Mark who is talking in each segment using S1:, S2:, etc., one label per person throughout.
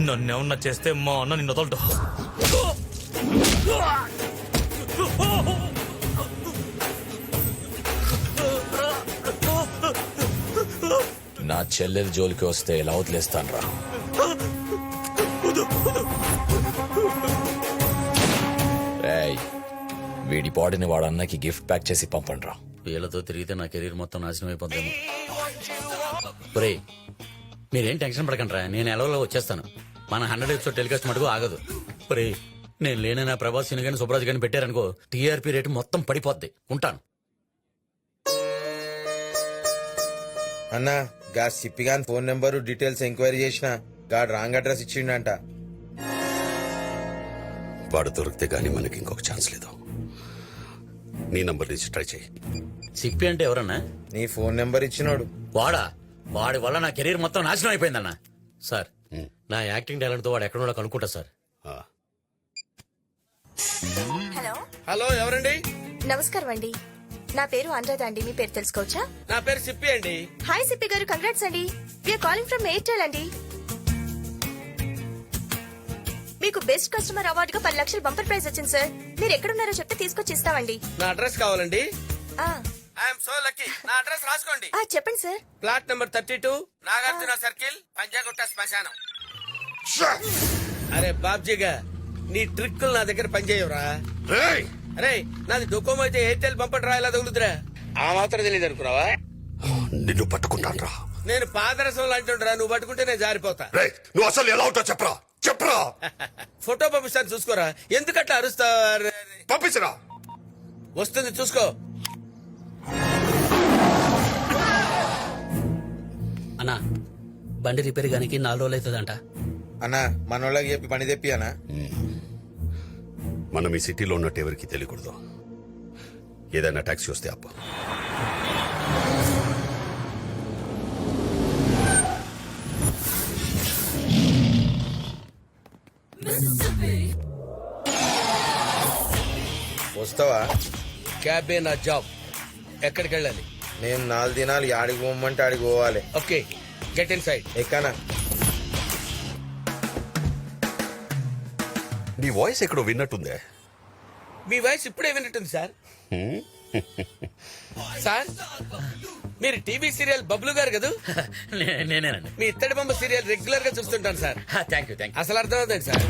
S1: నన్నేమన్నా చేస్తే మా అన్న నిన్ను వదలడు.
S2: నా చెల్లెల జోలికి వస్తే ఎలా వదిలేస్తాను రా. రేయ్, వీడి బాడీని వాడు అన్నకి గిఫ్ట్ ప్యాక్ చేసి పంపండి రా.
S3: వీళ్ళతో తిరిగితే నా కెరీర్ మొత్తం నాశనం అయిపోద్దేమో. ఒరే, మీరేం టెన్షన్ పడకండి రా, నేను ఎలవలో వచ్చేస్తాను. మన 100 ఎపిసోడ్ టెలికాస్ట్ మటుకు ఆగదు. ఒరే, నేను లేని నా ప్రభాస్ సిని కానీ సుబ్రాజ్ కానీ పెట్టారనుకో, టీఆర్పీ రేటు మొత్తం పడిపోద్ది. ఉంటాను.
S4: అన్నా గా సిప్పిగాన్ ఫోన్ నెంబరు డీటెయిల్స్ ఎంక్వైరీ చేసిన గాడు రాంగ్ అడ్రస్ ఇచ్చిండంట.
S5: వాడు దొరికితే గానీ మనకి ఇంకొక ఛాన్స్ లేదు. నీ నంబర్ నుంచి ట్రై చేయి.
S3: సిప్పి అంటే ఎవరన్నా?
S4: నీ ఫోన్ నెంబర్ ఇచ్చినోడు.
S3: వాడా? వాడి వల్ల నా కెరీర్ మొత్తం నాశనం అయిపోయిందన్నా. సార్, నా యాక్టింగ్ టాలెంట్ తో వాడు ఎక్కడో కనుక్కుంటా సార్.
S6: హలో
S7: హలో, ఎవరండి?
S6: నమస్కారం అండి, నా పేరు అనురాధ అండి. మీ పేరు తెలుసుకోవచ్చా?
S7: నా పేరు సిప్పి అండి.
S6: హాయ్ సిప్పి గారు, కంగ్రాట్స్ అండి. వీఆర్ కాలింగ్ ఫ్రమ్ ఎయిర్టెల్ అండి. మీకు బెస్ట్ కస్టమర్ అవార్డుగా 10 లక్షలు బంపర్ ప్రైజ్ వచ్చింది సార్. మీరు ఎక్కడున్నారో చెప్తే తీసుకొచ్చి ఇస్తామండి.
S7: నా అడ్రస్ కావాలండి.
S6: ఆ,
S7: ఐఎమ్ సో లక్కీ. నా అడ్రస్ రాసుకోండి.
S6: చెప్పండి sir.
S7: Plot number 32, Nagarjuna circle, Panjagutta శ్మశానం. అరే బాబ్జీగా, నీ ట్రిక్కులు నా దగ్గర పనిచేయవురా. అరే, నాది డొకోమో అయితే ఎయిర్టెల్ బంపర్ డ్రా ఎలా తగులుతురా? ఆ మాత్రం తెలియదు అనుకున్నావా?
S5: నిన్ను పట్టుకుంటాను రా.
S7: నేను పాదరసం అంటుండ్రా, నువ్వు పట్టుకుంటే నేను జారిపోతా.
S5: నువ్వు అసలు ఎలా ఉంటావు చెప్పరా చెప్పరా.
S7: ఫోటో పంపిస్తాను చూసుకోరా. ఎందుకట్లా అరుస్తావు?
S5: పంపించరా.
S7: వస్తుంది చూసుకో.
S3: అన్నా, బండి రిపేర్ గానికి 4 రోజులు అవుతుందంట.
S4: అన్నా మనోళ్ళకి చెప్పి పని తెప్పి అన్నా.
S5: మనం ఈ సిటీలో ఉన్నట్టు ఎవరికి తెలియకూడదు. ఏదైనా టాక్సీ వస్తే అప్ప.
S4: వస్తావా?
S7: క్యాబే నా జాబ్. ఎక్కడికి వెళ్ళాలి?
S4: మేము 4 దినాలు ఆడికి పోమంటే ఆడికి పోవాలి.
S7: Okay, get inside.
S4: ఎక్కనా?
S5: నీ వాయిస్ ఎక్కడో విన్నట్టుందే.
S7: మీ వాయిస్ ఇప్పుడే విన్నట్టుంది సార్. సార్, మీరు టీవీ సీరియల్ బబ్లు గారు కదా?
S3: నేనేనండి.
S7: మీ ఇత్తడి బొమ్మ సీరియల్ రెగ్యులర్ గా చూస్తుంటాను సార్.
S3: Thank you.
S7: అసలు అర్థమవుతుంది సార్.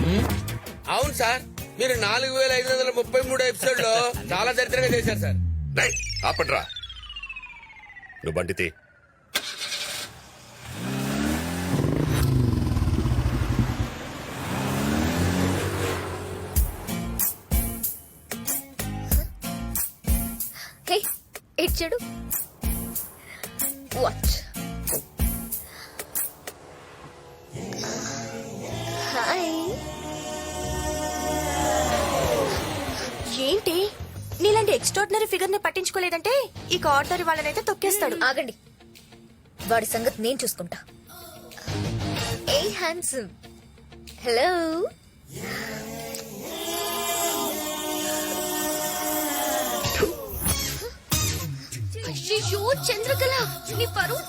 S7: అవును సార్, మీరు 4533 ఎపిసోడ్ లో చాలా దరిద్రంగా చేశారు సార్.
S5: ఆపండ్రా. నువ్వు బండితే
S6: ఇటు చూడు. వాచ్. హాయ్. ఏంటి నీలాంటి ఎక్స్ట్రాడినరీ ఫిగర్ ని పట్టించుకోలేదంటే ఈ ఆర్డనరీ వాళ్ళనైతే తొక్కేస్తాడు.
S8: ఆగండి, వాడి సంగతి నేను చూసుకుంటా. ఏ హ్యాండ్సమ్. హలో. చంద్రకళ, నీ పరువు.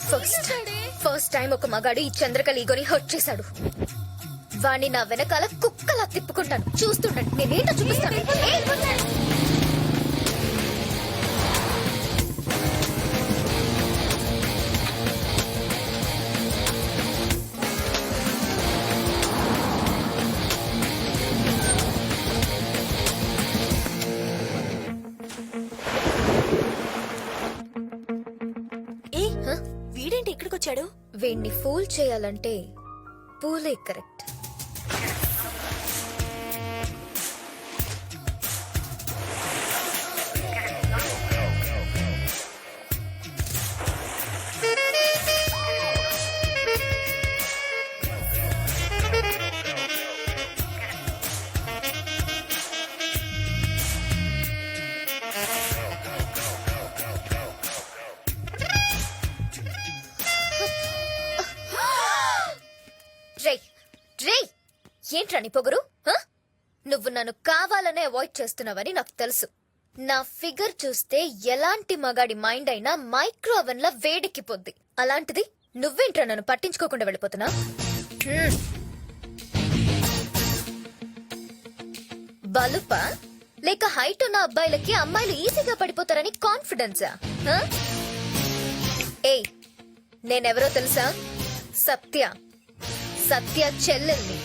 S8: ఫస్ట్ టైం ఒక మగాడు ఈ చంద్రకళ ఈగోని హర్ట్ చేశాడు. వాణ్ణి నా వెనకాల కుక్కలా తిప్పుకుంటాను. చూస్తుండండి, నేనేంటో చూపిస్తాను.
S6: వీడేంటి ఇక్కడికి వచ్చాడు?
S8: వీణ్ణి ఫూల్ చేయాలంటే పూలే కరెక్ట్. ఏంట్రా నీ పొగరు? నువ్వు నన్ను కావాలనే అవాయిడ్ చేస్తున్నావని నాకు తెలుసు. నా ఫిగర్ చూస్తే ఎలాంటి మగాడి మైండ్ అయినా మైక్రో ఓవెన్ లా వేడెక్కిపోద్ది. అలాంటిది నువ్వేంట్రా నన్ను పట్టించుకోకుండా వెళ్ళిపోతున్నా? బలుపా లేక హైట్ ఉన్న అబ్బాయిలకి అమ్మాయిలు ఈజీగా పడిపోతారని కాన్ఫిడెన్సా? ఏయ్, నేనెవరో తెలుసా? సత్య. సత్య చెల్లెల్ని.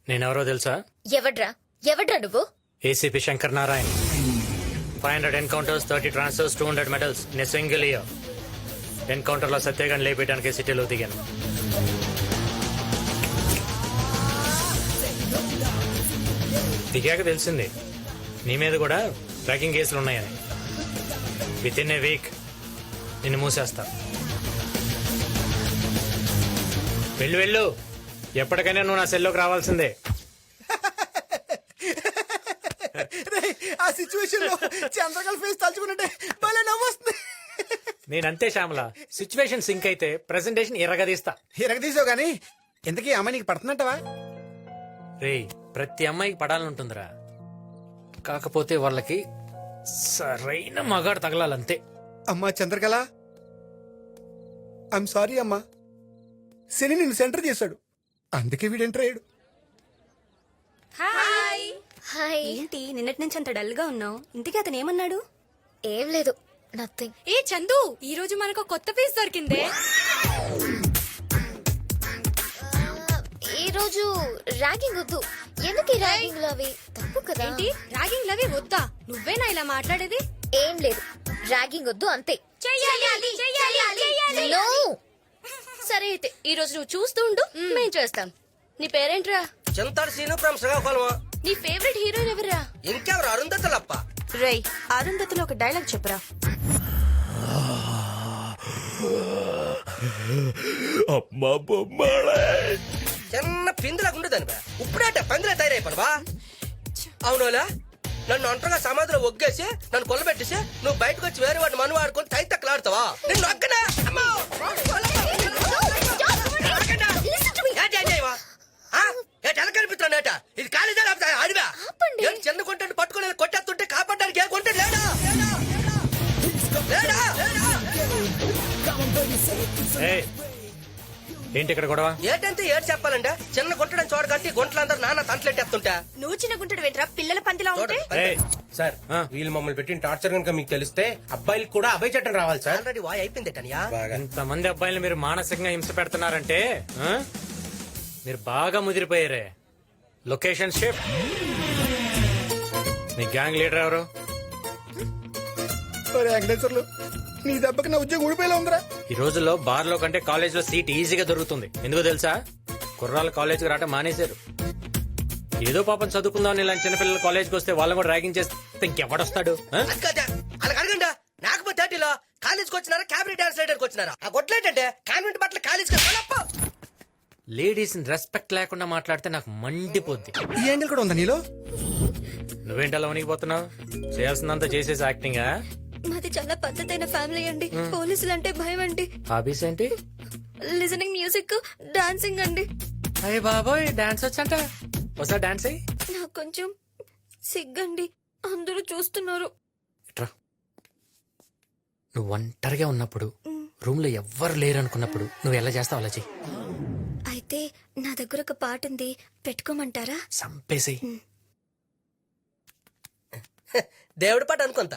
S9: నేనెవరో తెలుసా?
S8: ఎవడ్రా నువ్వు?
S9: ACP Shankar Narayan. 500 encounters, 30 transfers, 200 medals in a single year. Encounter లో సత్యగాన్ని లేపేయడానికి సిటీలో దిగాను. దిగాక తెలిసింది నీ మీద కూడా ట్రాకింగ్ కేసులు ఉన్నాయని. విత్ ఇన్ ఏ వీక్ నిన్ను మూసేస్తా. వెళ్ళు, ఎప్పటికైనా నువ్వు నా సెల్లోకి రావాల్సిందే.
S10: ఆ సిచ్యువేషన్ లో చంద్రకళ ఫేస్ తలుచుకుంటే భలే నవ్వొస్తుంది.
S9: నేనంతే శ్యామల, సిచ్యువేషన్ సింక్ అయితే ప్రెసెంటేషన్ ఎర్రగదీస్తా.
S10: తీసావు గానీ ఇంతకీ అమ్మాయి నీకు పడుతున్నట్టవా?
S9: రేయ్, ప్రతి అమ్మాయికి పడాలనుంటుందిరా, కాకపోతే వాళ్ళకి సరైన మగాడు తగలాలంతే.
S10: అమ్మా చంద్రకళ, ఐఎమ్ సారీ అమ్మా. శని నిన్ను సెంటర్ చేశాడు, అందుకే వీడు ఎంటర్ అయ్యాడు.
S6: హాయ్.
S8: హాయ్.
S6: ఏంటి నిన్నటి నుంచి అంత డల్ గా ఉన్నావు? ఇంతకీ అతను ఏమన్నాడు?
S8: ఏం లేదు, నథింగ్.
S6: ఏ చందు, ఈ రోజు మనకు కొత్త పీస్ దొరికిందే.
S8: ఈ రోజు ర్యాగింగ్ వద్దు. ఎందుకు ఈ ర్యాగింగ్ అవి తప్పు కదా?
S6: ఏంటి ర్యాగింగ్ లవి వద్దా? నువ్వేనా ఇలా మాట్లాడేది?
S8: ఏం లేదు, ర్యాగింగ్ వద్దు అంతే. No.
S6: సరే అయితే ఈ రోజు నువ్వు చూస్తూ ఉండు, మేం చేస్తాం. నీ పేరేంట్రా?
S7: చింతాడు సీను ఫ్రమ్ శ్రీకాకుళం.
S6: నీ ఫేవరెట్ హీరోయిన్ ఎవరా?
S7: ఇంకెవరు? అరుంధతులప్ప.
S6: రేయ్, అరుంధతిలో ఒక డైలాగ్ చెప్పురా.
S2: అమ్మా బొమ్మలే.
S7: చిన్న పిందులకు ఉండదని బా. ఇప్పుడేట పందిలా తయారైపోవా? అవునోలా, నన్ను ఒంటరిగా సమాధిలో ఒగ్గేసి నన్ను కొల్లబెట్టేసి నువ్వు బయటకు వచ్చి వేరే వాడిని మను ఆడుకొని తై తక్కలాడతావా? నిన్ను ఒక్కనా? అమ్మో! కనిపిస్తున్నాడట. ఇది కాలేజా అడివా? చిన్న కొంటాడు పట్టుకుని కొట్టేస్తుంటే కాపాడడానికి ఏ కొంటాడు లేడా? లేడా?
S9: ఏయ్, ఏంటి ఇక్కడ గొడవ?
S7: ఏటంటే ఏడు చెప్పాలంటే చిన్న గుంటడని చూడగట్టి గుంటలందరూ నాన్న తంటలెట్టేస్తుంటా.
S6: నువ్వు చిన్న గుంటడు వెంట్రా, పిల్లల పందిలా ఉంటే.
S9: ఏయ్,
S11: సార్
S9: ఆ.
S11: వీళ్ళు మమ్మల్ని పెట్టిన టార్చర్ కనుక మీకు తెలిస్తే అబ్బాయిలకు కూడా అభయ చట్టం రావాలి సార్.
S7: ఆల్రెడీ వాయి అయిపోయిందేటనియా.
S9: ఇంతమంది అబ్బాయిలు మీరు మానసికంగా హింస పెడుతున్నారంటే ఆ? మీరు బాగా ముదిరిపోయారే. Location shift. మీ గ్యాంగ్ లీడర్ ఎవరు?
S10: వెంకటేశ్వర్లు, నీ దెబ్బకి నా ఉద్యోగం ఊడిపోయేలా ఉందిరా.
S9: ఈ రోజుల్లో బార్ లో కంటే కాలేజ్ లో సీట్ ఈజీగా దొరుకుతుంది. ఎందుకు తెలుసా? కుర్రాళ్ళు కాలేజ్కి రావటం మానేశారు. ఏదో పాపం చదువుకుందాం ఇలాంటి చిన్నపిల్లలు కాలేజ్కి వస్తే వాళ్ళని కూడా ర్యాగింగ్ చేస్తే ఇంకెవడొస్తాడు? ఆ?
S7: అలా అడగండా. నాకు థర్టీలో కాలేజ్కి వచ్చినారా క్యాబినెట్ డాన్స్ రైడర్కి వచ్చినారా? ఆ గొడ్లేటంటే కాన్వెంట్ బట్టలు కాలేజ్కి
S9: లేడీస్ రెస్పెక్ట్ లేకుండా మాట్లాడితే నాకు మండిపోద్ది.
S10: ఈ యాంగిల్ కూడా ఉందా నీలో?
S9: నువ్వేంటి అలా వణికిపోతున్నావు? చేయాల్సిందంతా చేసేసి యాక్టింగ్.
S6: మాది చాలా పద్ధతైన ఫ్యామిలీ అండి. పోలీసులు అంటే భయం అండి.
S9: హాబీస్ ఏంటి?
S6: లిజనింగ్ మ్యూజిక్, డాన్సింగ్ అండి.
S9: అయ్య బాబోయ్, డాన్స్ వచ్చంట. ఒకసారి డాన్స్ అయ్యి.
S6: నాకు కొంచెం సిగ్గండి, అందరూ చూస్తున్నారు.
S9: ఇట్రా. నువ్వు ఒంటరిగా ఉన్నప్పుడు, రూమ్ లో ఎవ్వరు లేరు అనుకున్నప్పుడు నువ్వు ఎలా చేస్తావు అలా చెయ్యి.
S6: అయితే నా దగ్గర ఒక పాట ఉంది, పెట్టుకోమంటారా?
S9: సంపేసి.
S7: దేవుడి పాట అనుకుంటా.